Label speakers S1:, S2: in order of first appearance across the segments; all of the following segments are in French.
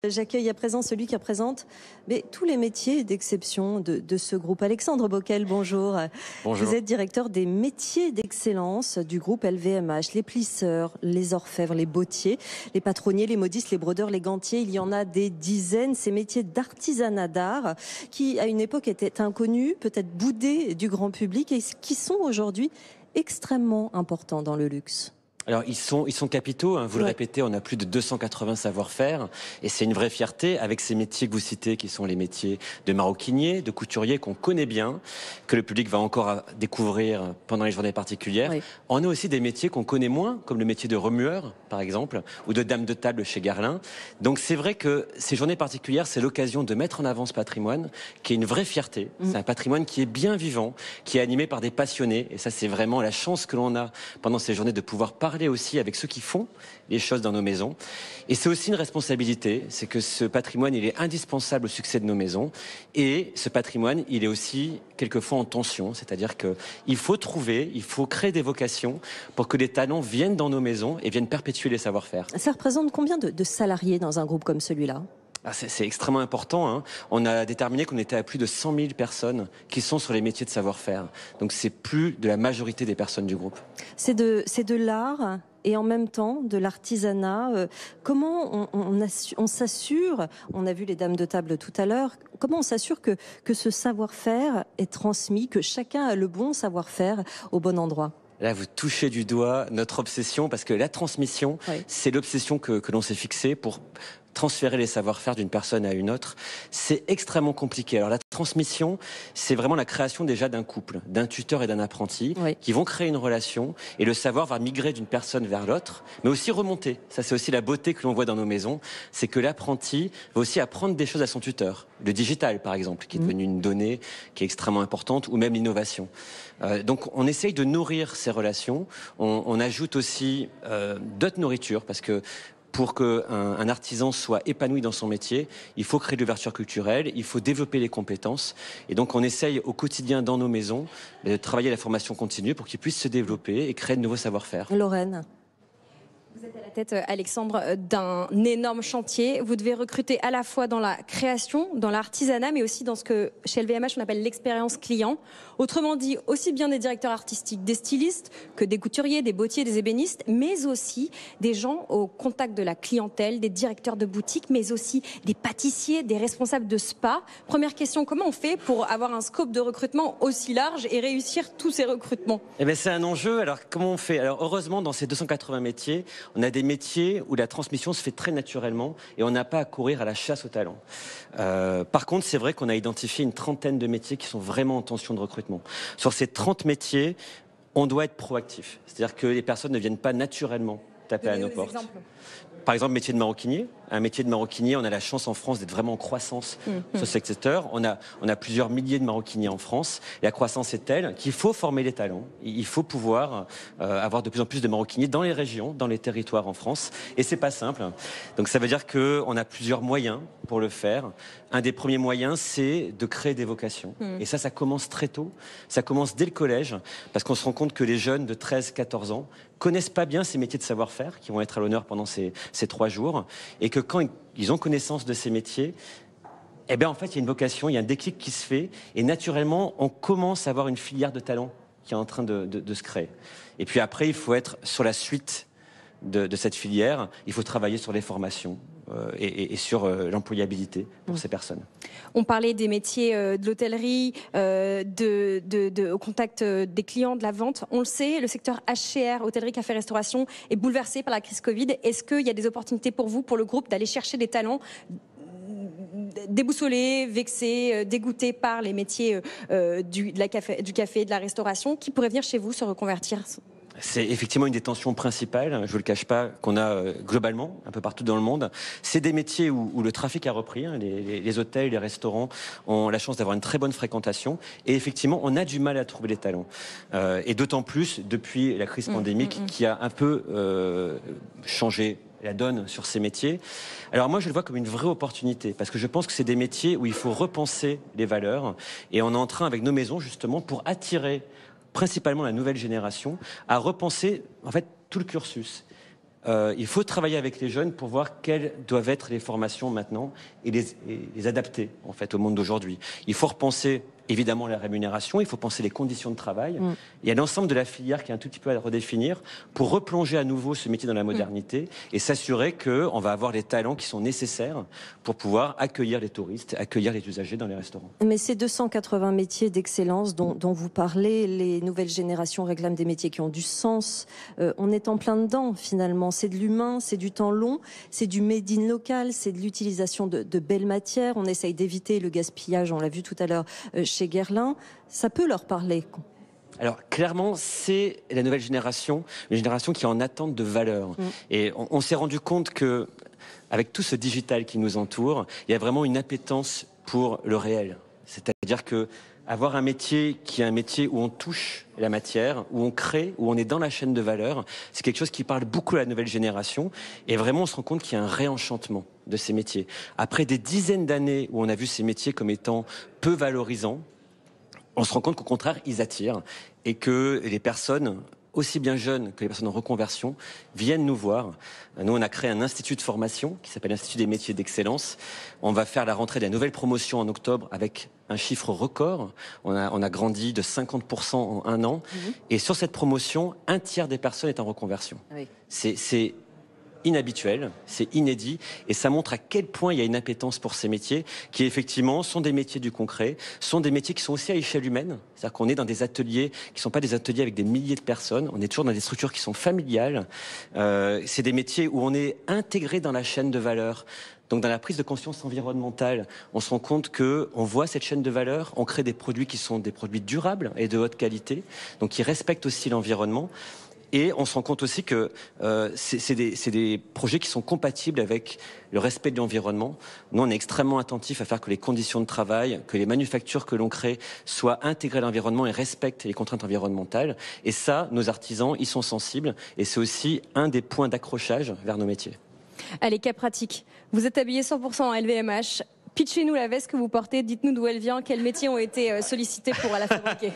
S1: J'accueille à présent celui qui représente tous les métiers d'exception de ce groupe. Alexandre Boquel, bonjour.
S2: Bonjour.
S1: Vous êtes directeur des métiers d'excellence du groupe LVMH. Les plisseurs, les orfèvres, les bottiers, les patronniers, les modistes, les brodeurs, les gantiers. Il y en a des dizaines. Ces métiers d'artisanat d'art qui, à une époque, étaient inconnus, peut-être boudés du grand public et qui sont aujourd'hui extrêmement importants dans le luxe.
S2: Alors ils sont capitaux, hein, vous le répétez, on a plus de 280 savoir-faire et c'est une vraie fierté avec ces métiers que vous citez qui sont les métiers de maroquinier, de couturier qu'on connaît bien, que le public va encore découvrir pendant les journées particulières. Oui. On a aussi des métiers qu'on connaît moins, comme le métier de remueur par exemple, ou de dame de table chez Guerlain. Donc c'est vrai que ces journées particulières, c'est l'occasion de mettre en avant ce patrimoine qui est une vraie fierté. C'est un patrimoine qui est bien vivant, qui est animé par des passionnés et ça c'est vraiment la chance que l'on a pendant ces journées de pouvoir parler aussi avec ceux qui font les choses dans nos maisons. Et c'est aussi une responsabilité, c'est que ce patrimoine, il est indispensable au succès de nos maisons. Et ce patrimoine, il est aussi quelquefois en tension, c'est-à-dire qu'il faut trouver, il faut créer des vocations pour que les talents viennent dans nos maisons et viennent perpétuer les savoir-faire.
S1: Ça représente combien de salariés dans un groupe comme celui-là ?
S2: C'est extrêmement important, hein. On a déterminé qu'on était à plus de 100 000 personnes qui sont sur les métiers de savoir-faire. Donc c'est plus de la majorité des personnes du groupe. C'est
S1: de l'art et en même temps de l'artisanat. Comment on s'assure, on a vu les dames de table tout à l'heure, comment on s'assure que ce savoir-faire est transmis, que chacun a le bon savoir-faire au bon endroit ?
S2: Là, vous touchez du doigt notre obsession, parce que la transmission, c'est l'obsession que l'on s'est fixée pour transférer les savoir-faire d'une personne à une autre. C'est extrêmement compliqué. Alors la transmission, c'est vraiment la création déjà d'un couple, d'un tuteur et d'un apprenti, qui vont créer une relation, et le savoir va migrer d'une personne vers l'autre, mais aussi remonter. Ça, c'est aussi la beauté que l'on voit dans nos maisons, c'est que l'apprenti va aussi apprendre des choses à son tuteur. Le digital, par exemple, qui est devenu une donnée qui est extrêmement importante, ou même l'innovation. Donc on essaye de nourrir ces relations. On ajoute aussi d'autres nourritures, parce que pour qu'un artisan soit épanoui dans son métier, il faut créer de l'ouverture culturelle, il faut développer les compétences. Et donc on essaye au quotidien dans nos maisons de travailler la formation continue pour qu'ils puissent se développer et créer de nouveaux savoir-faire.
S1: Lorraine.
S3: Vous êtes à la tête, Alexandre, d'un énorme chantier. Vous devez recruter à la fois dans la création, dans l'artisanat, mais aussi dans ce que chez LVMH on appelle l'expérience client. Autrement dit, aussi bien des directeurs artistiques, des stylistes, que des couturiers, des bottiers, des ébénistes, mais aussi des gens au contact de la clientèle, des directeurs de boutique, mais aussi des pâtissiers, des responsables de spa. Première question, comment on fait pour avoir un scope de recrutement aussi large et réussir tous ces recrutements ?
S2: Eh bien, c'est un enjeu. Alors, comment on fait ? Alors, heureusement, dans ces 280 métiers, on a des métiers où la transmission se fait très naturellement et on n'a pas à courir à la chasse aux talents. Par contre, c'est vrai qu'on a identifié une trentaine de métiers qui sont vraiment en tension de recrutement. Sur ces 30 métiers, on doit être proactif. C'est-à-dire que les personnes ne viennent pas naturellement taper à nos portes. Par exemple, métier de maroquinier. Un métier de maroquinier, on a la chance en France d'être vraiment en croissance sur ce secteur. On a plusieurs milliers de maroquiniers en France. Et la croissance est telle qu'il faut former les talents. Il faut pouvoir avoir de plus en plus de maroquiniers dans les régions, dans les territoires en France. Et c'est pas simple. Donc ça veut dire qu'on a plusieurs moyens pour le faire. Un des premiers moyens, c'est de créer des vocations. Et ça commence très tôt. Ça commence dès le collège, parce qu'on se rend compte que les jeunes de 13-14 ans connaissent pas bien ces métiers de savoir-faire qui vont être à l'honneur pendant ces 3 jours. Et que quand ils ont connaissance de ces métiers, eh bien en fait, il y a une vocation, il y a un déclic qui se fait. Et naturellement, on commence à avoir une filière de talents qui est en train de se créer. Et puis après, il faut être sur la suite de cette filière. Il faut travailler sur les formations et sur l'employabilité pour ces personnes.
S3: On parlait des métiers de l'hôtellerie, au contact des clients, de la vente. On le sait, le secteur HCR, hôtellerie, café, restauration, est bouleversé par la crise Covid. Est-ce qu'il y a des opportunités pour vous, pour le groupe, d'aller chercher des talents déboussolés, vexés, dégoûtés par les métiers du café, de la restauration, qui pourraient venir chez vous se reconvertir ?
S2: C'est effectivement une des tensions principales, je ne le cache pas, qu'on a globalement, un peu partout dans le monde. C'est des métiers où le trafic a repris, hein, les hôtels, les restaurants ont la chance d'avoir une très bonne fréquentation. Et effectivement, on a du mal à trouver les talents. Et d'autant plus depuis la crise pandémique qui a un peu changé la donne sur ces métiers. Alors moi, je le vois comme une vraie opportunité, parce que je pense que c'est des métiers où il faut repenser les valeurs. Et on est en train, avec nos maisons, justement, pour attirer principalement la nouvelle génération, à repenser en fait tout le cursus. il faut travailler avec les jeunes pour voir quelles doivent être les formations maintenant et les adapter en fait au monde d'aujourd'hui. Il faut repenser évidemment la rémunération, il faut penser les conditions de travail. Il y a l'ensemble de la filière qui est un tout petit peu à redéfinir pour replonger à nouveau ce métier dans la modernité et s'assurer qu'on va avoir les talents qui sont nécessaires pour pouvoir accueillir les touristes, accueillir les usagers dans les restaurants.
S1: Mais ces 280 métiers d'excellence dont vous parlez, les nouvelles générations réclament des métiers qui ont du sens. On est en plein dedans finalement. C'est de l'humain, c'est du temps long, c'est du made in local, c'est de l'utilisation de belles matières. On essaye d'éviter le gaspillage, on l'a vu tout à l'heure chez Guerlain. Ça peut leur parler.
S2: Alors clairement, c'est la nouvelle génération, une génération qui est en attente de valeur. Et on s'est rendu compte que, avec tout ce digital qui nous entoure, il y a vraiment une appétence pour le réel. C'est-à-dire que avoir un métier qui est un métier où on touche la matière, où on crée, où on est dans la chaîne de valeur, c'est quelque chose qui parle beaucoup à la nouvelle génération. Et vraiment, on se rend compte qu'il y a un réenchantement de ces métiers. Après des dizaines d'années où on a vu ces métiers comme étant peu valorisants, on se rend compte qu'au contraire, ils attirent et que les personnes, aussi bien jeunes que les personnes en reconversion, viennent nous voir. Nous, on a créé un institut de formation qui s'appelle l'Institut des métiers d'excellence. On va faire la rentrée de la nouvelle promotion en octobre avec un chiffre record. On a grandi de 50% en un an. Et sur cette promotion, un tiers des personnes est en reconversion. Oui. C'est inhabituel, c'est inédit et ça montre à quel point il y a une appétence pour ces métiers qui effectivement sont des métiers du concret, sont des métiers qui sont aussi à échelle humaine, c'est-à-dire qu'on est dans des ateliers qui ne sont pas des ateliers avec des milliers de personnes, on est toujours dans des structures qui sont familiales, c'est des métiers où on est intégré dans la chaîne de valeur. Donc dans la prise de conscience environnementale, on se rend compte que on voit cette chaîne de valeur, on crée des produits qui sont des produits durables et de haute qualité, donc qui respectent aussi l'environnement. Et on se rend compte aussi que c'est des projets qui sont compatibles avec le respect de l'environnement. Nous, on est extrêmement attentifs à faire que les conditions de travail, que les manufactures que l'on crée soient intégrées à l'environnement et respectent les contraintes environnementales. Et ça, nos artisans y sont sensibles. Et c'est aussi un des points d'accrochage vers nos métiers.
S3: Allez, cas pratique. Vous êtes habillé 100% en LVMH. Pitchez-nous la veste que vous portez, dites-nous d'où elle vient, quels métiers ont été sollicités pour la fabriquer.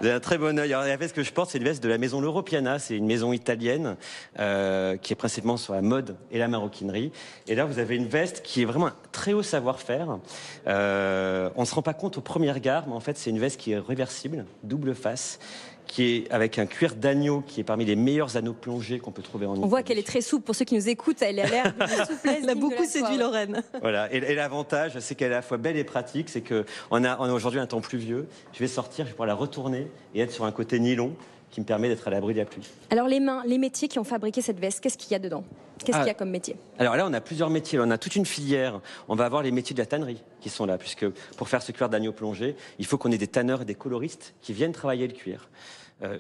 S2: Vous avez un très bon œil. Alors, la veste que je porte, c'est une veste de la maison Loro Piana. C'est une maison italienne qui est principalement sur la mode et la maroquinerie. Et là, vous avez une veste qui est vraiment un très haut savoir-faire. On ne se rend pas compte au premier regard, mais en fait, c'est une veste qui est réversible, double face, qui est avec un cuir d'agneau qui est parmi les meilleurs anneaux plongés qu'on peut trouver en Italie.
S3: On voit qu'elle est très souple. Pour ceux qui nous écoutent, elle a l'air d'une souplesse.
S1: Elle a beaucoup séduit Lorraine.
S2: Voilà. Et l'avantage, c'est qu'elle est à la fois belle et pratique. C'est qu'on a aujourd'hui un temps pluvieux. Je vais sortir, je vais pouvoir la retourner et être sur un côté nylon qui me permet d'être à l'abri de la pluie.
S3: Alors les mains, les métiers qui ont fabriqué cette veste, qu'est-ce qu'il y a dedans ? Qu'est-ce qu'il y a comme métier ?
S2: Alors là, on a plusieurs métiers. On a toute une filière. On va avoir les métiers de la tannerie qui sont là, puisque pour faire ce cuir d'agneau plongé, il faut qu'on ait des tanneurs et des coloristes qui viennent travailler le cuir.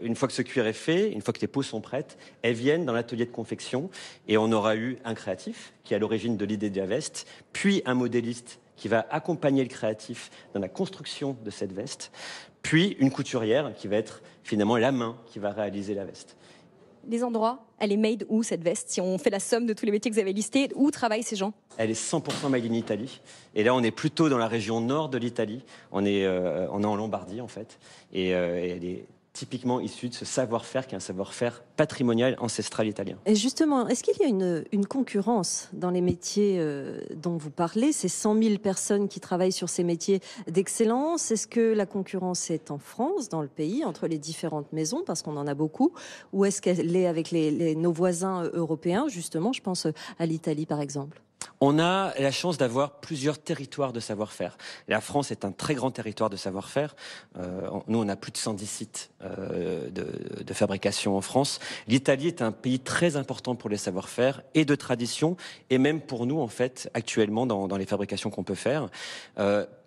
S2: Une fois que ce cuir est fait, une fois que les peaux sont prêtes, elles viennent dans l'atelier de confection et on aura eu un créatif qui est à l'origine de l'idée de la veste, puis un modéliste qui va accompagner le créatif dans la construction de cette veste, puis une couturière qui va être finalement la main qui va réaliser la veste.
S3: Les endroits, elle est made où cette veste ? Si on fait la somme de tous les métiers que vous avez listés, où travaillent ces gens ?
S2: Elle est 100% made in Italie. Et là, on est plutôt dans la région nord de l'Italie. On est en Lombardie, en fait. Et elle est typiquement issu de ce savoir-faire qui est un savoir-faire patrimonial ancestral italien.
S1: Et justement, est-ce qu'il y a une concurrence dans les métiers dont vous parlez, ces 100 000 personnes qui travaillent sur ces métiers d'excellence? Est-ce que la concurrence est en France, dans le pays, entre les différentes maisons, parce qu'on en a beaucoup, ou est-ce qu'elle est avec nos voisins européens, justement, je pense à l'Italie par exemple?
S2: On a la chance d'avoir plusieurs territoires de savoir-faire. La France est un très grand territoire de savoir-faire. Nous, on a plus de 110 sites de fabrication en France. L'Italie est un pays très important pour les savoir-faire et de tradition, et même pour nous, en fait, actuellement, dans les fabrications qu'on peut faire.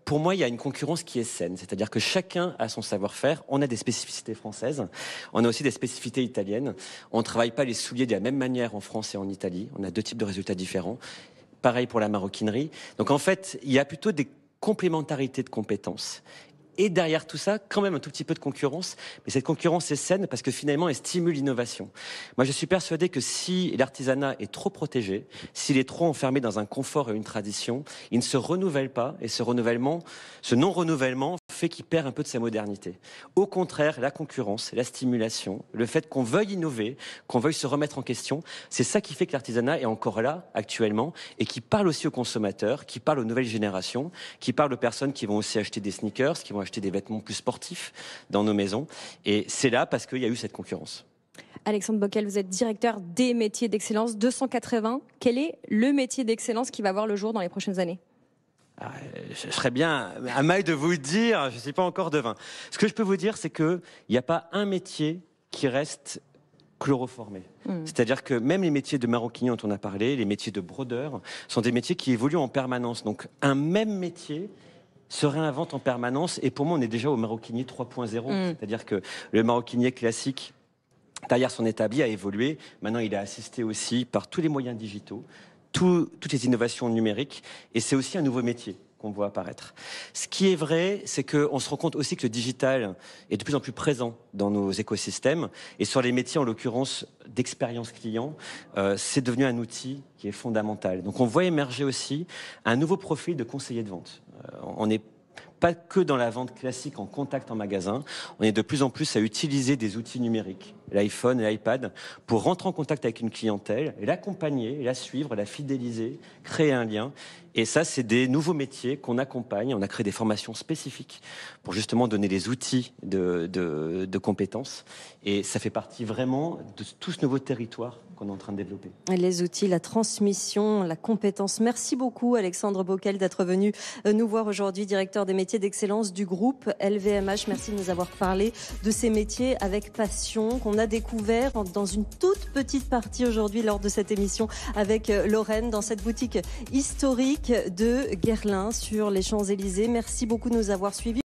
S2: Pour moi, il y a une concurrence qui est saine, c'est-à-dire que chacun a son savoir-faire. On a des spécificités françaises, on a aussi des spécificités italiennes. On ne travaille pas les souliers de la même manière en France et en Italie. On a deux types de résultats différents. Pareil pour la maroquinerie. Donc en fait, il y a plutôt des complémentarités de compétences. Et derrière tout ça, quand même un tout petit peu de concurrence. Mais cette concurrence est saine parce que finalement, elle stimule l'innovation. Moi, je suis persuadé que si l'artisanat est trop protégé, s'il est trop enfermé dans un confort et une tradition, il ne se renouvelle pas. Et ce non-renouvellement fait qu'il perd un peu de sa modernité. Au contraire, la concurrence, la stimulation, le fait qu'on veuille innover, qu'on veuille se remettre en question, c'est ça qui fait que l'artisanat est encore là actuellement et qui parle aussi aux consommateurs, qui parle aux nouvelles générations, qui parle aux personnes qui vont aussi acheter des sneakers, qui vont acheter des vêtements plus sportifs dans nos maisons. Et c'est là parce qu'il y a eu cette concurrence.
S3: Alexandre Bockel, vous êtes directeur des métiers d'excellence 280. Quel est le métier d'excellence qui va voir le jour dans les prochaines années ?
S2: Je serais bien à mal de vous le dire, je ne suis pas encore devin. Ce que je peux vous dire, c'est qu'il n'y a pas un métier qui reste chloroformé. C'est-à-dire que même les métiers de maroquinerie dont on a parlé, les métiers de brodeur, sont des métiers qui évoluent en permanence. Donc un même métier se réinvente en permanence. Et pour moi, on est déjà au maroquinier 3.0. C'est-à-dire que le maroquinier classique, derrière son établi, a évolué. Maintenant, il est assisté aussi par tous les moyens digitaux, toutes les innovations numériques. Et c'est aussi un nouveau métier qu'on voit apparaître. Ce qui est vrai, c'est qu'on se rend compte aussi que le digital est de plus en plus présent dans nos écosystèmes. Et sur les métiers, en l'occurrence, d'expérience client, c'est devenu un outil qui est fondamental. Donc on voit émerger aussi un nouveau profil de conseiller de vente. On n'est pas que dans la vente classique en contact en magasin, on est de plus en plus à utiliser des outils numériques, l'iPhone et l'iPad, pour rentrer en contact avec une clientèle, l'accompagner, la suivre, la fidéliser, créer un lien. Et ça, c'est des nouveaux métiers qu'on accompagne. On a créé des formations spécifiques pour justement donner des outils de compétences. Et ça fait partie vraiment de tout ce nouveau territoire qu'on est en train de développer.
S1: Les outils, la transmission, la compétence. Merci beaucoup Alexandre Bockel d'être venu nous voir aujourd'hui, directeur des métiers d'excellence du groupe LVMH. Merci de nous avoir parlé de ces métiers avec passion qu'on a découvert dans une toute petite partie aujourd'hui lors de cette émission avec Lorraine dans cette boutique historique de Guerlain sur les Champs-Élysées. Merci beaucoup de nous avoir suivis.